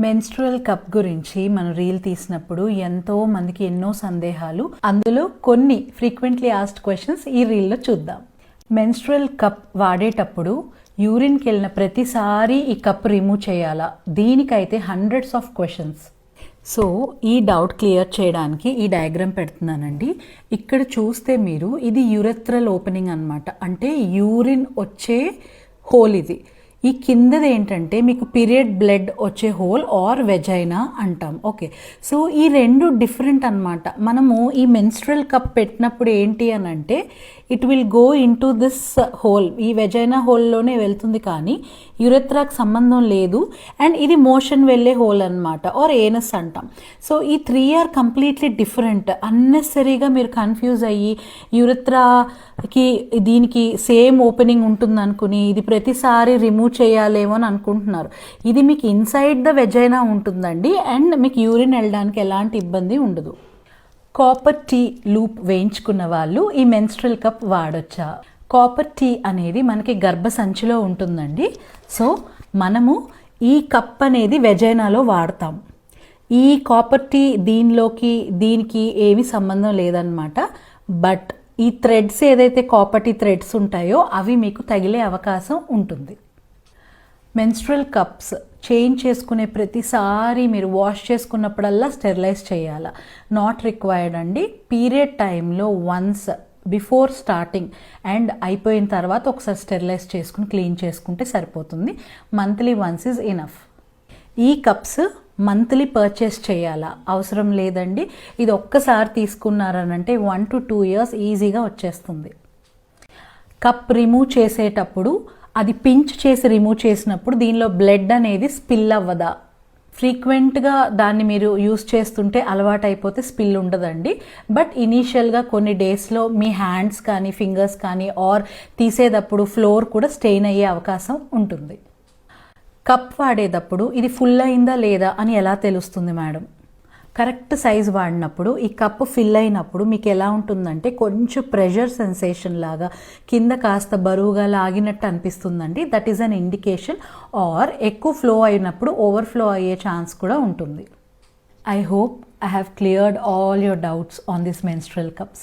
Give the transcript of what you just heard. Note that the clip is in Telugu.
మెన్స్ట్రువల్ కప్ గురించి మనం రీల్ తీసినప్పుడు ఎంతో మందికి ఎన్నో సందేహాలు, అందులో కొన్ని ఫ్రీక్వెంట్లీ ఆస్క్డ్ క్వశ్చన్స్ ఈ రీల్లో చూద్దాం. మెన్స్ట్రువల్ కప్ వాడేటప్పుడు యూరిన్కి వెళ్ళిన ప్రతిసారి ఈ కప్ రిమూవ్ చేయాలా? దీనికైతే హండ్రెడ్స్ ఆఫ్ క్వశ్చన్స్. సో ఈ డౌట్ క్లియర్ చేయడానికి ఈ డయాగ్రామ్ పెడుతున్నానండి. ఇక్కడ చూస్తే మీరు ఇది యూరెథ్రల్ ఓపెనింగ్ అన్నమాట, అంటే యూరిన్ వచ్చే హోల్ ఇది. ఈ కిందది ఏంటంటే మీకు పీరియడ్ బ్లడ్ వచ్చే హోల్ ఆర్ వెజైనా అంటాం. ఓకే, సో ఈ రెండు డిఫరెంట్ అన్నమాట. మనము ఈ మెన్స్ట్రువల్ కప్ పెట్టినప్పుడు ఏంటి అని అంటే it will go in to this whole, ఈ వెజైనా హోల్లోనే వెళ్తుంది, కానీ యురెత్రాకి సంబంధం లేదు. అండ్ ఇది మోషన్ వెళ్ళే హోల్ అనమాట, ఆర్ ఏనస్ అంటాం. సో ఈ 3 ఆర్ కంప్లీట్లీ డిఫరెంట్. అన్నెసరీగా మీరు కన్ఫ్యూజ్ అయ్యి యురెత్రాకి దీనికి సేమ్ ఓపెనింగ్ ఉంటుంది అనుకుని ఇది ప్రతిసారి రిమూవ్ చేయాలేమో అని అనుకుంటున్నారు. ఇది మీకు ఇన్సైడ్ ద వెజైనా ఉంటుందండి, అండ్ మీకు యూరిన్ వెళ్ళడానికి ఎలాంటి ఇబ్బంది ఉండదు. కాపర్ టీ లూప్ వేయించుకున్న వాళ్ళు ఈ మెన్స్ట్రువల్ కప్ వాడొచ్చా? కాపర్ టీ అనేది మనకి గర్భసంచిలో ఉంటుందండి. సో మనము ఈ కప్ అనేది వెజైనాలో వాడతాం. ఈ కాపర్ టీ దీనికి ఏమీ సంబంధం లేదన్నమాట. బట్ ఈ థ్రెడ్స్ ఏదైతే కాపర్ టీ థ్రెడ్స్ ఉంటాయో అవి మీకు తగిలే అవకాశం ఉంటుంది. మెన్స్ట్రువల్ కప్స్ చేంజ్ చేసుకునే ప్రతిసారి మీరు వాష్ చేసుకున్నప్పుడల్లా స్టెరిలైజ్ చేయాలా? నాట్ రిక్వైర్డ్ అండి. పీరియడ్ టైంలో వన్స్ బిఫోర్ స్టార్టింగ్ అండ్ అయిపోయిన తర్వాత ఒకసారి స్టెరిలైజ్ చేసుకుని క్లీన్ చేసుకుంటే సరిపోతుంది. Monthly once is enough. ఈ కప్స్ మంత్లీ పర్చేస్ చేయాలా? అవసరం లేదండి. ఇది ఒక్కసారి తీసుకున్నారనంటే 1 to 2 years ఈజీగా వచ్చేస్తుంది. కప్ రిమూవ్ చేసేటప్పుడు అది పించ్ చేసి రిమూవ్ చేసినప్పుడు దీనిలో బ్లడ్ అనేది స్పిల్ అవ్వదా? ఫ్రీక్వెంట్గా దాన్ని మీరు యూస్ చేస్తుంటే అలవాటు అయిపోతే స్పిల్ ఉండదండి. బట్ ఇనీషియల్గా కొన్ని డేస్లో మీ హ్యాండ్స్ కానీ ఫింగర్స్ కానీ ఆర్ తీసేటప్పుడు ఫ్లోర్ కూడా స్టెయిన్ అయ్యే అవకాశం ఉంటుంది. కప్ వాడేటప్పుడు ఇది ఫుల్ అయిందా లేదా అని ఎలా తెలుస్తుంది మేడం? కరెక్ట్ సైజ్ వాడినప్పుడు ఈ కప్ ఫిల్ అయినప్పుడు మీకు ఎలా ఉంటుందంటే కొంచెం ప్రెషర్ సెన్సేషన్ లాగా కింద కాస్త బరువుగా లాగినట్టు అనిపిస్తుందండి. That is an indication. Or ఎక్కువ ఫ్లో అయినప్పుడు ఓవర్ఫ్లో అయ్యే ఛాన్స్ కూడా ఉంటుంది. I hope I have cleared all your doubts on these menstrual cups.